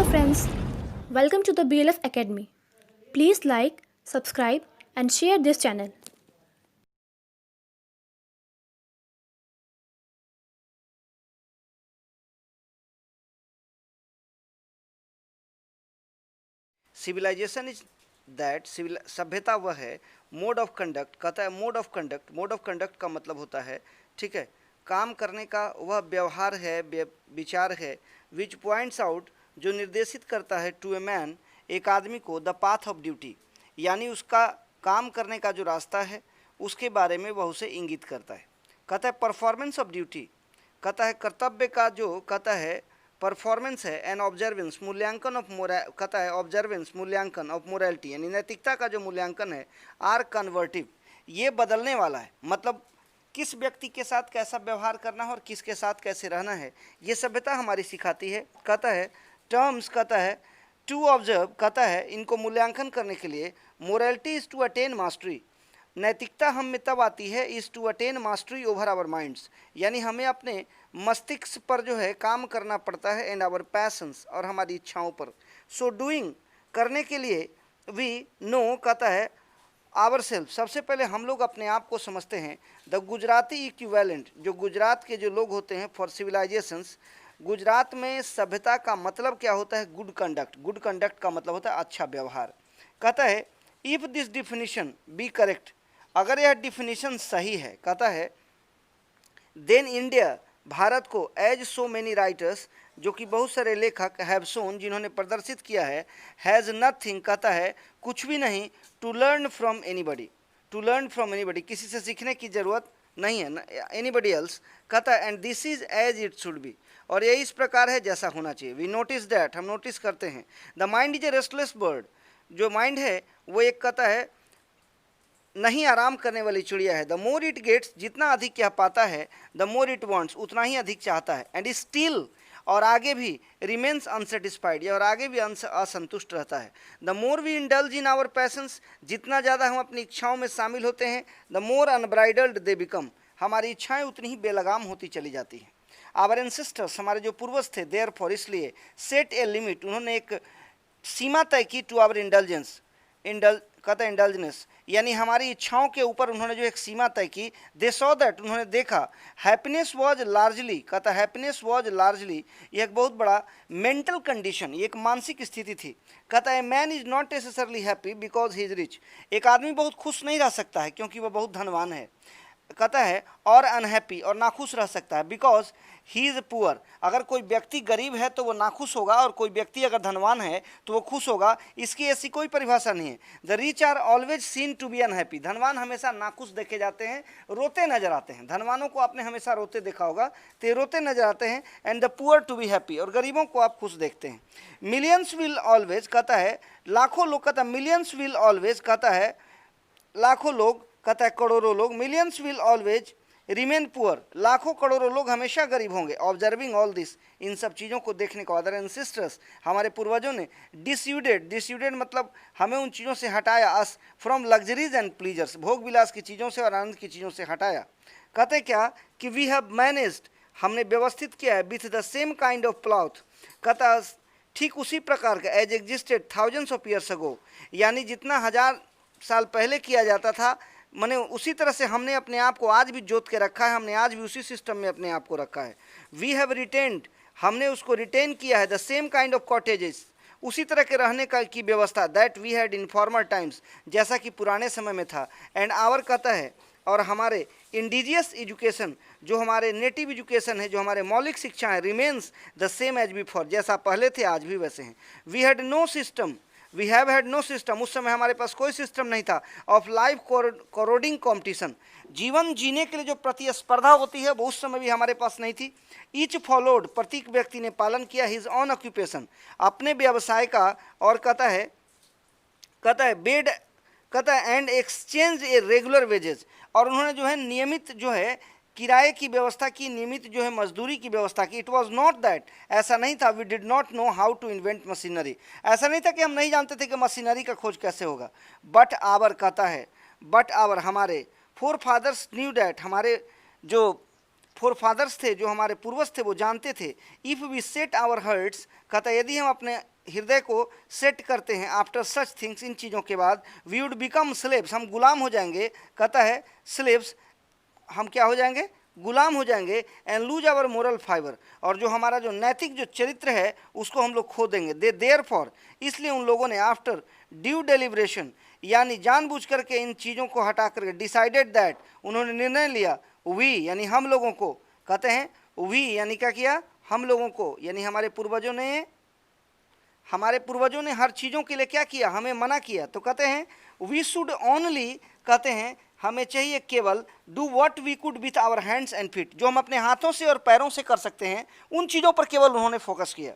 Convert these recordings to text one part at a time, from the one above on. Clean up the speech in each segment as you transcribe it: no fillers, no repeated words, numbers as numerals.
friends, welcome to the BLF Academy. Please like, subscribe, and share this channel. Civilization is that सभ्यता वह है mode of conduct, कहता है mode of conduct का मतलब होता है, ठीक है, काम करने का वह व्यवहार है, विचार है, विच पॉइंट्स आउट, जो निर्देशित करता है टू ए मैन, एक आदमी को, द पाथ ऑफ ड्यूटी, यानी उसका काम करने का जो रास्ता है उसके बारे में वह उसे इंगित करता है। कहता है परफॉर्मेंस ऑफ ड्यूटी, कहता है कर्तव्य का जो कहता है परफॉर्मेंस है, एन ऑब्जर्वेंस, मूल्यांकन ऑफ कहता है ऑब्जर्वेंस, मूल्यांकन ऑफ मोरालिटी, यानी नैतिकता का जो मूल्यांकन है, आर कन्वर्टिव, ये बदलने वाला है। मतलब किस व्यक्ति के साथ कैसा व्यवहार करना है और किसके साथ कैसे रहना है, ये सभ्यता हमारी सिखाती है। कहता है टर्म्स, कहता है टू ऑब्जर्व, कहता है इनको मूल्यांकन करने के लिए, morality is to attain mastery, नैतिकता हम में तब आती है, is to attain mastery over our minds, यानी हमें अपने मस्तिष्क पर जो है काम करना पड़ता है, एंड आवर पैशंस, और हमारी इच्छाओं पर। सो डूइंग, करने के लिए, वी नो, कहता है आवर सेल्फ, सबसे पहले हम लोग अपने आप को समझते हैं, द गुजराती इक्विवेलेंट, जो गुजरात के जो लोग होते हैं फॉर सिविलाइजेशंस, गुजरात में सभ्यता का मतलब क्या होता है, गुड कंडक्ट, गुड कंडक्ट का मतलब होता है अच्छा व्यवहार। कहता है if this definition be correct, अगर यह डिफिनीशन सही है, कहता है देन इंडिया, भारत को, एज सो मेनी राइटर्स, जो कि बहुत सारे लेखक, हैव शोन, जिन्होंने प्रदर्शित किया है, हैज़ नथिंग, कहता है कुछ भी नहीं, to learn from anybody, to learn from anybody, किसी से सीखने की ज़रूरत नहीं है, एनीबडी एल्स, कहता है and this is as it should be, और ये इस प्रकार है जैसा होना चाहिए। वी नोटिस दैट, हम नोटिस करते हैं, the mind is a restless bird, जो माइंड है वो एक, कहता है नहीं आराम करने वाली चिड़िया है, द मोर इट गेट्स, जितना अधिक यह पाता है, द मोर इट वांट्स, उतना ही अधिक चाहता है, एंड स्टिल, और आगे भी, रिमेन्स अनसेटिस्फाइड, या और आगे भी असंतुष्ट रहता है। The more we indulge in our passions, जितना ज़्यादा हम अपनी इच्छाओं में शामिल होते हैं, the more unbridled they become, हमारी इच्छाएं उतनी ही बेलगाम होती चली जाती हैं। आवर एंसेस्टर्स, हमारे जो पूर्वज थे, देयर फॉर, इसलिए, सेट ए लिमिट, उन्होंने एक सीमा तय की, टू आवर इंडल्जेंस, कहता है इंडल्जनेस, यानी हमारी इच्छाओं के ऊपर उन्होंने जो एक सीमा तय की, दे सॉ दैट, उन्होंने देखा, हैप्पीनेस वॉज लार्जली, कहता है हैप्पीनेस वॉज लार्जली, यह एक बहुत बड़ा मेंटल कंडीशन, ये एक मानसिक स्थिति थी। कहता है man is not necessarily happy because he is rich, एक आदमी बहुत खुश नहीं रह सकता है क्योंकि वह बहुत धनवान है, कहता है, और अनहैप्पी, और नाखुश रह सकता है, बिकॉज ही इज़ पुअर, अगर कोई व्यक्ति गरीब है तो वो नाखुश होगा, और कोई व्यक्ति अगर धनवान है तो वो खुश होगा, इसकी ऐसी कोई परिभाषा नहीं है। The rich are always seen to be unhappy, धनवान हमेशा नाखुश देखे जाते हैं, रोते नजर आते हैं, धनवानों को आपने हमेशा रोते देखा होगा, तो रोते नजर आते हैं, and the poor to be happy, और गरीबों को आप खुश देखते हैं। मिलियंस विल ऑलवेज, कहता है लाखों लोग, कहता है मिलियंस विल ऑलवेज, कहता है लाखों लोग, कहता है करोड़ों लोग, millions will always remain poor, लाखों करोड़ों लोग हमेशा गरीब होंगे। ऑब्जर्विंग ऑल दिस, इन सब चीज़ों को देखने को, अदर एंसेस्टर्स, हमारे पूर्वजों ने, डिस्यूडेड मतलब हमें उन चीज़ों से हटाया, us from luxuries and pleasures, भोग विलास की चीज़ों से और आनंद की चीज़ों से हटाया। कहते क्या कि वी हैव मैनेज्ड, हमने व्यवस्थित किया है, with the same kind of cloth, कहता ठीक उसी प्रकार का, as existed thousands of years ago, यानी जितना 1000 साल पहले किया जाता था, मैंने उसी तरह से हमने अपने आप को आज भी जोत के रखा है, हमने आज भी उसी सिस्टम में अपने आप को रखा है। वी हैव रिटेन्ड, हमने उसको रिटेन किया है, the same kind of cottages, उसी तरह के रहने का की व्यवस्था, that we had in former times, जैसा कि पुराने समय में था, एंड आवर, कहता है, और हमारे इंडिजियस एजुकेशन, जो हमारे नेटिव एजुकेशन है, जो हमारे मौलिक शिक्षा है, remains the same as before, जैसा पहले थे आज भी वैसे हैं। We had no system, we have had no system, उस समय हमारे पास कोई सिस्टम नहीं था, ऑफ लाइफ कोरोडिंग कॉम्पिटिशन, जीवन जीने के लिए जो प्रतिस्पर्धा होती है वो उस समय भी हमारे पास नहीं थी। ईच फॉलोड, प्रत्येक व्यक्ति ने पालन किया, हिज ऑन ऑक्यूपेशन, अपने व्यवसाय का, और कहता है बेड, कहता है and exchange a regular wages, और उन्होंने जो है नियमित जो है किराए की व्यवस्था की, नियमित जो है मजदूरी की व्यवस्था की। इट वॉज नॉट दैट, ऐसा नहीं था, we did not know how to invent machinery, ऐसा नहीं था कि हम नहीं जानते थे कि मशीनरी का खोज कैसे होगा। बट आवर, कहता है बट आवर, हमारे फोर फादर्स न्यू डैट, हमारे जो फोरफादर्स थे, जो हमारे पूर्वज थे, वो जानते थे। If we set our hearts, कहता है यदि हम अपने हृदय को सेट करते हैं आफ्टर सच थिंग्स, इन चीज़ों के बाद, वी वुड बिकम स्लेव्स, हम गुलाम हो जाएंगे। कहता है स्लेव्स, हम क्या हो जाएंगे, गुलाम हो जाएंगे। And lose our moral fibre, और जो हमारा जो नैतिक जो चरित्र है उसको हम लोग खो देंगे। दे देयर फॉर, इसलिए उन लोगों ने आफ्टर ड्यू डेलिब्रेशन, यानी जानबूझ करके इन चीज़ों को हटा करके, डिसाइडेड दैट, उन्होंने निर्णय लिया, वी यानी हम लोगों को, कहते हैं वी यानी क्या किया, हम लोगों को, यानी हमारे पूर्वजों ने हर चीज़ों के लिए क्या किया, हमें मना किया। तो कहते हैं वी शुड ओनली, कहते हैं हमें चाहिए केवल do what we could with our hands and feet, जो हम अपने हाथों से और पैरों से कर सकते हैं, उन चीज़ों पर केवल उन्होंने फोकस किया।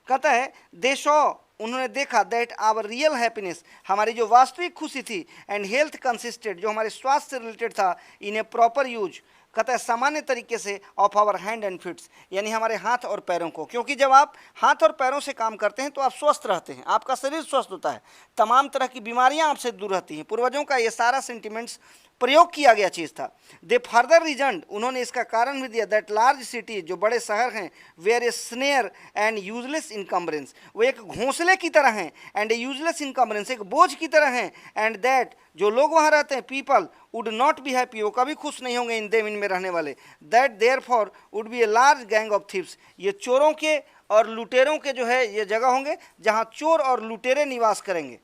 कहता है दे सॉ, उन्होंने देखा, दैट आवर रियल हैप्पीनेस, हमारी जो वास्तविक खुशी थी, एंड हेल्थ कंसिस्टेड, जो हमारे स्वास्थ्य से रिलेटेड था, इन ए प्रॉपर यूज, कहता है सामान्य तरीके से, of our hand and feet, यानी हमारे हाथ और पैरों को। क्योंकि जब आप हाथ और पैरों से काम करते हैं तो आप स्वस्थ रहते हैं, आपका शरीर स्वस्थ होता है, तमाम तरह की बीमारियां आपसे दूर रहती हैं। पूर्वजों का ये सारा सेंटिमेंट्स प्रयोग किया गया चीज़ था। दे फर्दर रीजन, उन्होंने इसका कारण भी दिया, दैट लार्ज सिटी, जो बड़े शहर हैं, were a snare and useless encumbrance, वो एक घोंसले की तरह हैं, एंड ए यूजलेस इनकम्बरेंस, एक बोझ की तरह हैं, एंड दैट, जो लोग वहाँ रहते हैं, people would not be happy, वो कभी खुश नहीं होंगे इन देम, इनमें रहने वाले। That therefore would be a large gang of thieves, ये चोरों के और लुटेरों के जो है ये जगह होंगे जहाँ चोर और लुटेरे निवास करेंगे।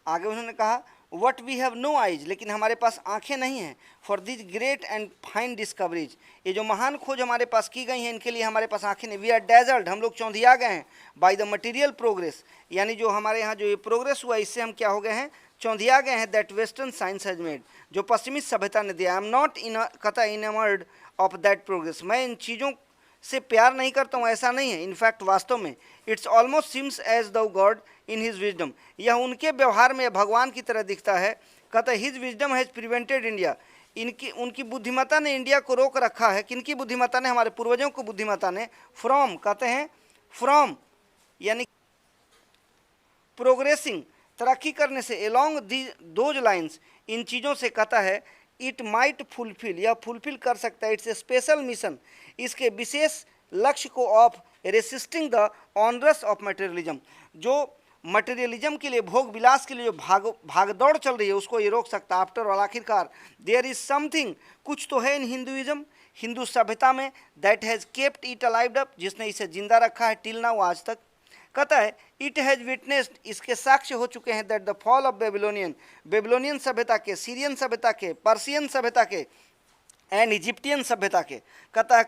आगे उन्होंने कहा what we have no eyes, लेकिन हमारे पास आंखें नहीं हैं, for this great and fine discoveries, ये जो महान खोज हमारे पास की गई हैं, इनके लिए हमारे पास आंखें नहीं। वी आर डेजर्ड, हम लोग चौंधिया गए हैं, बाय द मटीरियल प्रोग्रेस, यानी जो हमारे यहाँ जो ये प्रोग्रेस हुआ, इससे हम क्या हो गए हैं, चौंधिया गए हैं, that western science has made, जो पश्चिमी सभ्यता ने दिया। आई एम नॉट इन, कहता इनमर्ड ऑफ दैट प्रोग्रेस, मैं इन चीज़ों से प्यार नहीं करता हूँ, ऐसा नहीं है। इनफैक्ट वास्तव में, it's almost seems as the God in his wisdom, यह उनके व्यवहार में भगवान की तरह दिखता है। कहता है his wisdom has prevented India, उनकी बुद्धिमत्ता ने इंडिया को रोक रखा है। किनकी बुद्धिमत्ता ने, हमारे पूर्वजों को बुद्धिमत्ता ने, फ्रॉम, कहते हैं फ्रॉम यानी प्रोग्रेसिंग, तरक्की करने से, एलोंग दोज लाइन्स, इन चीज़ों से, कहता है इट माइट फुलफिल, यह फुलफिल कर सकता है, इट्स ए स्पेशल मिशन, इसके विशेष लक्ष्य को, of resisting the onerous of materialism, जो मटेरियलिज्म के लिए, भोग विलास के लिए जो भागदौड़ चल रही है, उसको ये रोक सकता है। आफ्टर और आखिरकार, देयर इज समथिंग, कुछ तो है इन हिंदुइज्म, हिंदू सभ्यता में, that has kept it alived up, जिसने इसे जिंदा रखा है, टिल नाउ, आज तक। कहता है इट हैज़ विटनेस्ड, इसके साक्ष्य हो चुके हैं, that the fall of Babylonian सभ्यता के, सीरियन सभ्यता के, पर्सियन सभ्यता के, एंड इजिप्टियन सभ्यता के। कहता है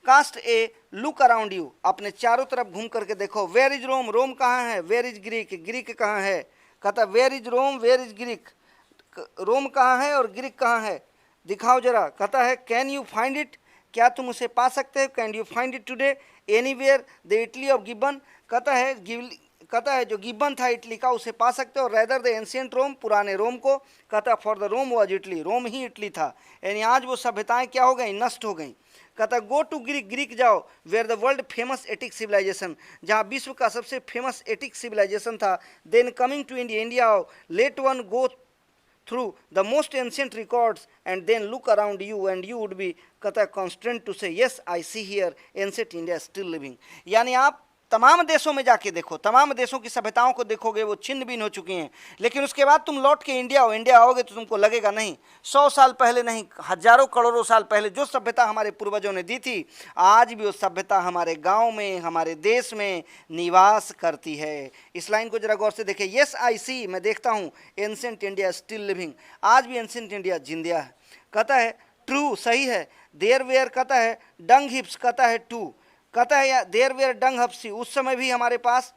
cast a look around you, अपने चारों तरफ घूम करके देखो। वेयर इज रोम, रोम कहाँ है, वेयर इज ग्रीक, ग्रीक कहाँ है। कहता है where is Rome, where is Greek, Rome कहाँ है और ग्रीक कहाँ है, दिखाओ जरा। कहता है कैन यू फाइंड इट, क्या तुम उसे पा सकते हो, can you find it today anywhere, the Italy of Gibbon, कहता है जो गिब्बन था इटली का, उसे पा सकते हो। रेदर द एंशियंट रोम, पुराने रोम को। कहता है for the Rome was Italy, Rome ही इटली था, यानी आज वो सभ्यताएं क्या हो गई, नष्ट हो गई। कहता है गो टू ग्रीक, ग्रीक जाओ, where the world famous attic civilization, जहाँ विश्व का सबसे फेमस एटिक सिविलाइजेशन था। Then coming to India, India आओ, let one go through the most ancient records and then look around you and you would be, कहता है constrained to say yes I see here ancient India still living, यानी आप तमाम देशों में जाके देखो, तमाम देशों की सभ्यताओं को देखोगे, वो छिन्न भिन्न हो चुकी हैं, लेकिन उसके बाद तुम लौट के इंडिया आओगे तो तुमको लगेगा नहीं 100 साल पहले नहीं, हजारों करोड़ों साल पहले जो सभ्यता हमारे पूर्वजों ने दी थी, आज भी वो सभ्यता हमारे गांव में, हमारे देश में निवास करती है। इस लाइन को जरा गौर से देखें, यस आई सी, मैं देखता हूँ, एंशिएंट इंडिया स्टिल लिविंग, आज भी एंशिएंट इंडिया जिंदा है। कहता है ट्रू, सही है। देयर वेयर, कहता है डंग हिप्स, कहता है टू, कहता है देयर वेयर डंग हप्सी, उस समय भी हमारे पास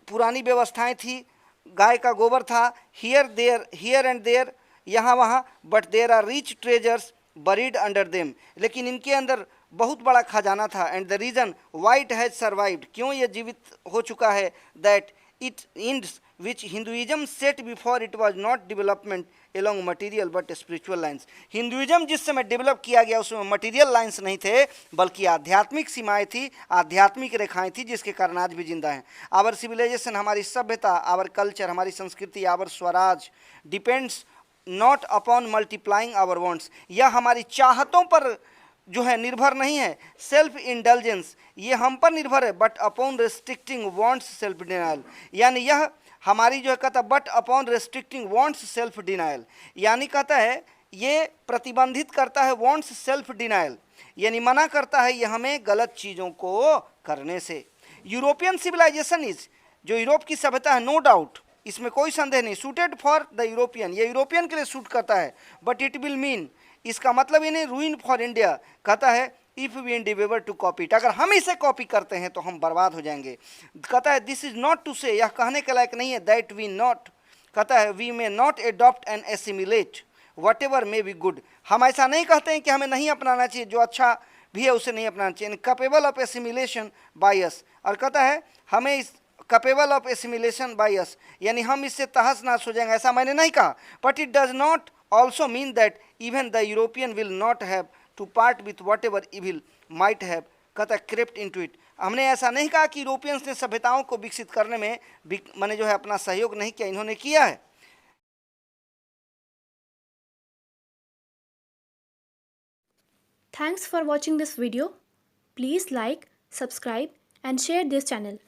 पुरानी व्यवस्थाएं थी, गाय का गोबर था। हियर एंड देयर, यहाँ वहाँ, but there are rich treasures buried under them, लेकिन इनके अंदर बहुत बड़ा खजाना था। And the reason why it has survived, क्यों ये जीवित हो चुका है, that it ends which Hinduism set before it was not development along material but spiritual lines. Hinduism जिस समय डेवलप किया गया उसमें मटीरियल लाइन्स नहीं थे, बल्कि आध्यात्मिक सीमाएं थी, आध्यात्मिक रेखाएं थी, जिसके कारण आज भी जिंदा हैं। आवर सिविलाइजेशन, हमारी सभ्यता, आवर कल्चर, हमारी संस्कृति, our Swaraj depends not upon multiplying our wants, यह हमारी चाहतों पर जो है निर्भर नहीं है। सेल्फ इंडल्जेंस, ये हम पर निर्भर है, but upon restricting wants self denial, यानी यह हमारी जो है कहता है but upon restricting wants self denial, यानी कहता है ये प्रतिबंधित करता है वांट्स सेल्फ डिनाइल, यानी मना करता है ये हमें गलत चीज़ों को करने से। यूरोपियन सिविलाइजेशन इज, जो यूरोप की सभ्यता है, नो डाउट, इसमें कोई संदेह नहीं, सूटेड फॉर द यूरोपियन, ये यूरोपियन के लिए सूट करता है, बट इट विल मीन, इसका मतलब ये नहीं रूइन फॉर इंडिया, कहता है if we endeavor to copy it, अगर हम इसे कॉपी करते हैं तो हम बर्बाद हो जाएंगे। कहता है दिस इज नॉट टू से, यह कहने के लायक नहीं है, दैट वी नॉट, कहता है we may not adopt and assimilate whatever may be good, हम ऐसा नहीं कहते हैं कि हमें नहीं अपनाना चाहिए, जो अच्छा भी है उसे नहीं अपनाना चाहिए, capable of assimilation by us, और कहता है हमें इस capable of assimilation by us, यानी हम इससे तहस नहस हो जाएंगे, ऐसा मैंने नहीं कहा, but it does not also mean that even the European will not have to part with whatever evil might have कहता crept into it, हमने ऐसा नहीं कहा कि यूरोपियंस ने सभ्यताओं को विकसित करने में मैंने जो है अपना सहयोग नहीं किया, इन्होंने किया है। Thanks for watching this video. Please like, subscribe and share this channel.